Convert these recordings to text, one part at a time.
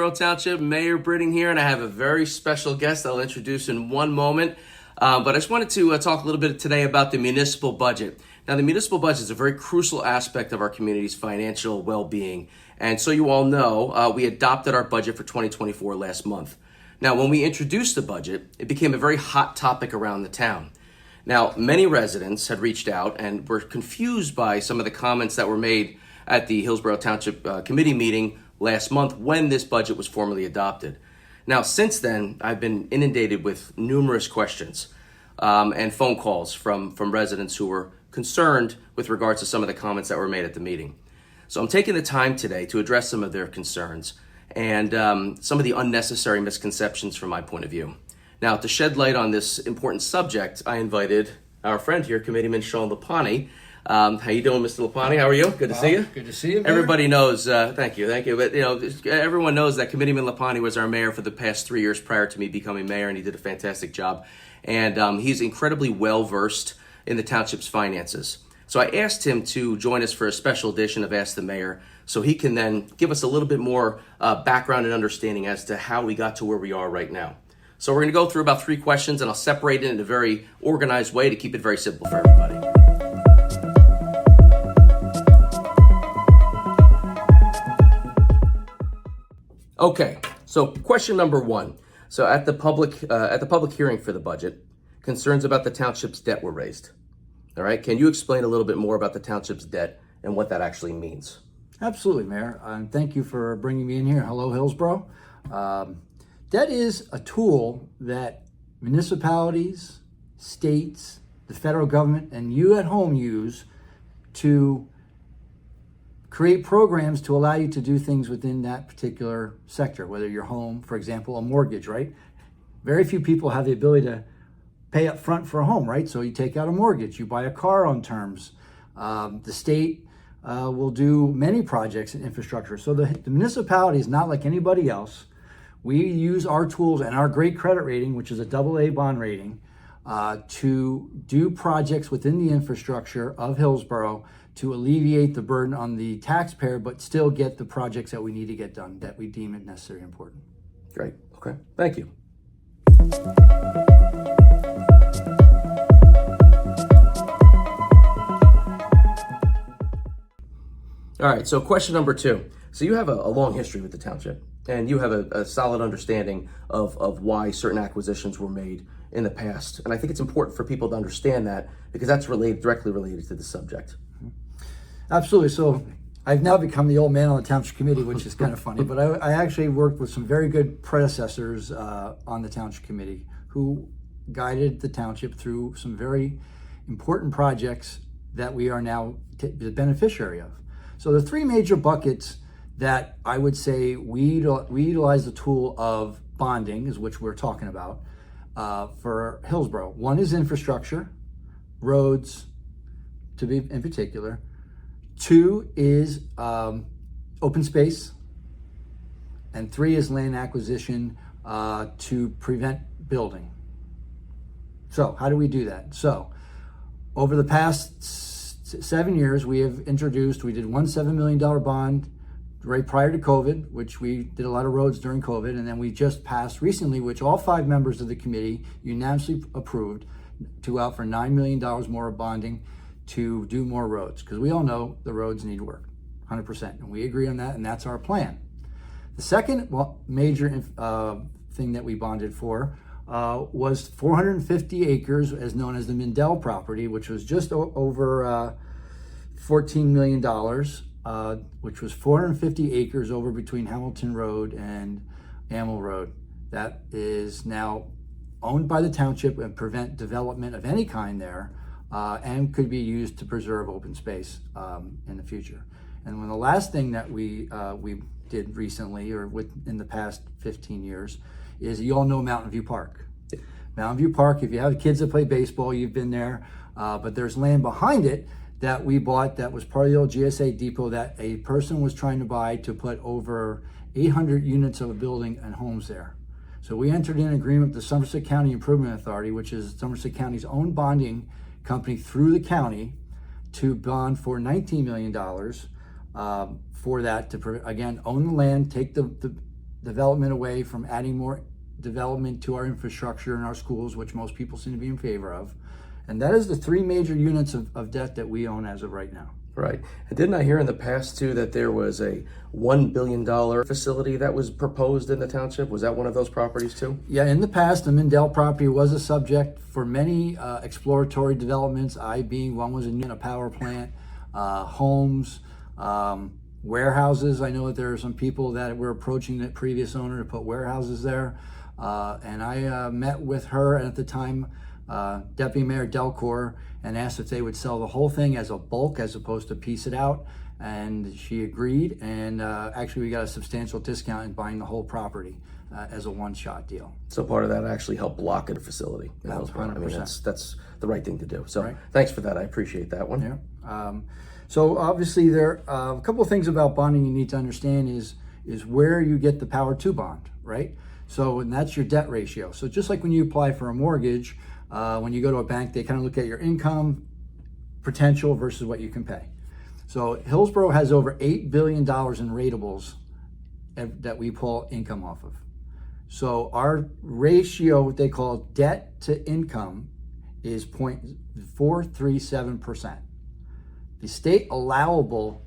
Hillsborough Township, Mayor Britting here, and I have a very special guest I'll introduce in one moment. But I just wanted to talk a little bit today about the municipal budget. Now, the municipal budget is a very crucial aspect of our community's financial well-being. And so you all know, we adopted our budget for 2024 last month. Now, when we introduced the budget, it became a very hot topic around the town. Now, many residents had reached out and were confused by some of the comments that were made at the Hillsborough Township Committee meeting last month when this budget was formally adopted. Now, since then, I've been inundated with numerous questions and phone calls from residents who were concerned with regards to some of the comments that were made at the meeting. So I'm taking the time today to address some of their concerns and some of the unnecessary misconceptions from my point of view. Now, to shed light on this important subject, I invited our friend here, Committeeman Lipani. How you doing, Mr. Lipani? How are you? Good to see you. Good to see you. Everybody knows. Thank you. But everyone knows that Committeeman Lipani was our mayor for the past 3 years prior to me becoming mayor, and he did a fantastic job. And he's incredibly well versed in the township's finances. So I asked him to join us for a special edition of Ask the Mayor, so he can then give us a little bit more background and understanding as to how we got to where we are right now. So we're going to go through about 3 questions, and I'll separate it in a very organized way to keep it very simple for everybody. Okay, so question number 1. So at the public hearing for the budget, concerns about the township's debt were raised. All right, can you explain a little bit more about the township's debt and what that actually means? Absolutely, Mayor. Thank you for bringing me in here. Hello, Hillsborough. Debt is a tool that municipalities, states, the federal government, and you at home use to create programs to allow you to do things within that particular sector, whether your home, for example, a mortgage, right? Very few people have the ability to pay up front for a home, right? So you take out a mortgage, you buy a car on terms. The state will do many projects in infrastructure. So the municipality is not like anybody else. We use our tools and our great credit rating, which is a AA bond rating, to do projects within the infrastructure of Hillsborough to alleviate the burden on the taxpayer, but still get the projects that we need to get done, that we deem it necessary and important. Great, okay, thank you. All right, so question number 2. So you have a long history with the township, and you have a solid understanding of why certain acquisitions were made in the past. And I think it's important for people to understand that because that's directly related to the subject. Absolutely. So I've now become the old man on the Township Committee, which is kind of funny, but I actually worked with some very good predecessors on the Township Committee who guided the township through some very important projects that we are now the beneficiary of. So the 3 major buckets that I would say we utilize the tool of bonding, is which we're talking about, for Hillsborough. 1 is infrastructure, roads, to be in particular. 2 is open space, and 3 is land acquisition to prevent building. So how do we do that? So over the past 7 years, we did one $7 million bond right prior to COVID, which we did a lot of roads during COVID, and then we just passed recently, which all 5 members of the committee unanimously approved, to go out for $9 million more of bonding to do more roads, because we all know the roads need work, 100%, and we agree on that, and that's our plan. The second major thing that we bonded for was 450 acres, as known as the Mindell property, which was just over $14 million, which was 450 acres over between Hamilton Road and Amel Road. That is now owned by the township and prevent development of any kind there, and could be used to preserve open space in the future. And when the last thing that we did recently, or in the past 15 years, is you all know Mountain View Park. Mountain View Park, if you have kids that play baseball, you've been there, but there's land behind it that we bought that was part of the old GSA depot that a person was trying to buy to put over 800 units of a building and homes there. So we entered in an agreement with the Somerset County Improvement Authority, which is Somerset County's own bonding company through the county, to bond for $19 million for that, to again own the land, take the development away from adding more development to our infrastructure and our schools, which most people seem to be in favor of. And that is the three major units of debt that we own as of right now. Right. And didn't I hear in the past too that there was a $1 billion facility that was proposed in the township? Was that one of those properties too? Yeah, in the past, the Mindell property was a subject for many exploratory developments, I being one was in a power plant, homes, warehouses. I know that there are some people that were approaching the previous owner to put warehouses there. And I met with her at the time, Deputy Mayor Delcor, and asked if they would sell the whole thing as a bulk as opposed to piece it out. And she agreed, and actually we got a substantial discount in buying the whole property as a one-shot deal. So part of that actually helped block a facility. In Hillsborough. I mean, that's the right thing to do. So Right. Thanks for that. I appreciate that one. Yeah. So obviously there a couple of things about bonding you need to understand is where you get the power to bond, right? So, and that's your debt ratio. So just like when you apply for a mortgage, when you go to a bank, they kind of look at your income potential versus what you can pay. So Hillsborough has over $8 billion in ratables that we pull income off of. So our ratio, what they call debt to income, is 0.437%. The state allowable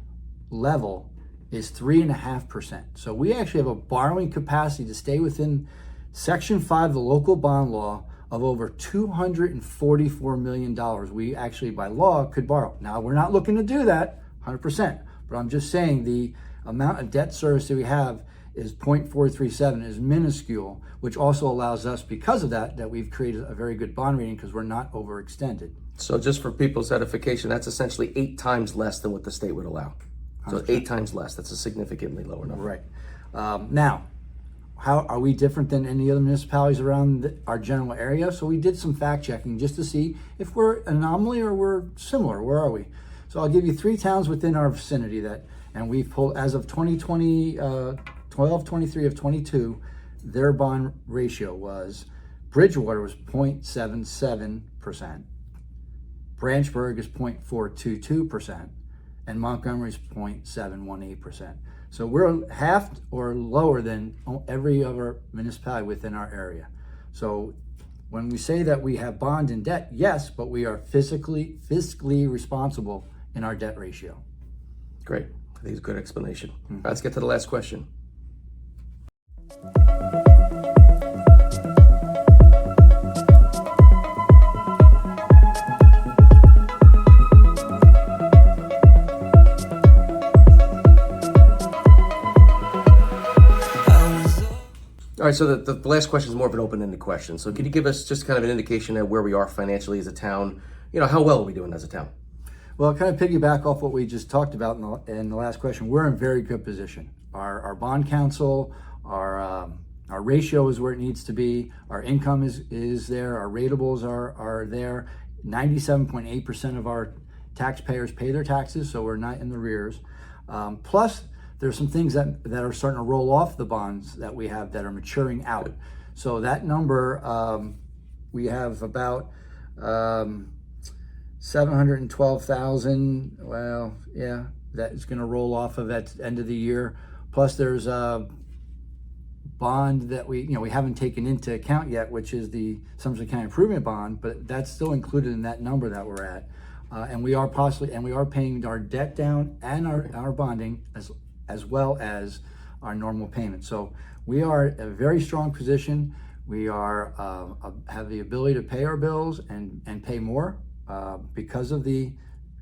level is 3.5%. So we actually have a borrowing capacity to stay within Section 5 of the local bond law of over $244 million. We actually, by law, could borrow. Now, we're not looking to do that 100%, but I'm just saying the amount of debt service that we have is 0.437, is minuscule, which also allows us, because of that we've created a very good bond rating because we're not overextended. So just for people's edification, that's essentially 8 times less than what the state would allow. So 8 times less. That's a significantly lower number. Right. Now, how are we different than any other municipalities around our general area? So we did some fact checking just to see if we're an anomaly or we're similar. Where are we? So I'll give you 3 towns within our vicinity and we've pulled, as of 2020, 12/23 of 22, their bond ratio was, Bridgewater was 0.77%, Branchburg is 0.422%, and Montgomery's 0.718%. So we're half or lower than every other municipality within our area. So when we say that we have bond and debt, yes, but we are fiscally responsible in our debt ratio. Great. I think it's a good explanation. All right, let's get to the last question. All right, so the last question is more of an open-ended question. So could you give us just kind of an indication of where we are financially as a town? You know, how well are we doing as a town? Well, kind of piggyback off what we just talked about in the last question, we're in very good position. Our bond council, our ratio is where it needs to be. Our income is there. Our ratables are there. 97.8% of our taxpayers pay their taxes, so we're not in the rears. Plus, there's some things that are starting to roll off the bonds that we have that are maturing out. So that number, we have about 712,000. Well, yeah, that is going to roll off of at the end of the year. Plus, there's a bond that we haven't taken into account yet, which is the Somerset County Improvement Bond, but that's still included in that number that we're at. And we are paying our debt down and our bonding as well as our normal payments. So we are in a very strong position. We have the ability to pay our bills and pay more because of the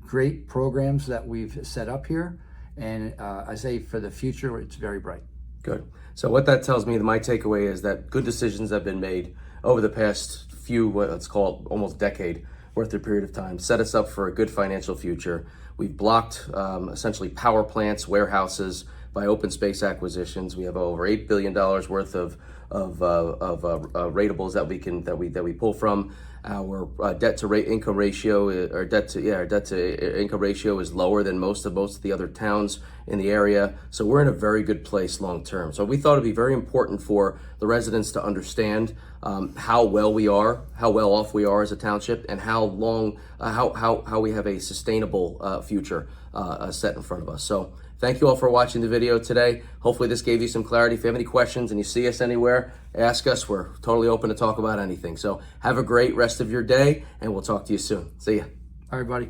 great programs that we've set up here. And I say for the future, it's very bright. Good. So what that tells me, my takeaway is that good decisions have been made over the past few, let's call it almost decade worth of period of time, set us up for a good financial future. We've blocked essentially power plants, warehouses by open space acquisitions. We have over $8 billion worth of ratables that we pull from. Our debt to income ratio, or debt to income ratio is lower than most of the other towns in the area. So we're in a very good place long term. So we thought it'd be very important for the residents to understand how well off we are as a township, and how we have a sustainable future set in front of us. So thank you all for watching the video today. Hopefully this gave you some clarity. If you have any questions and you see us anywhere, ask us. We're totally open to talk about anything. So have a great rest of your day, and we'll talk to you soon. See ya. Everybody.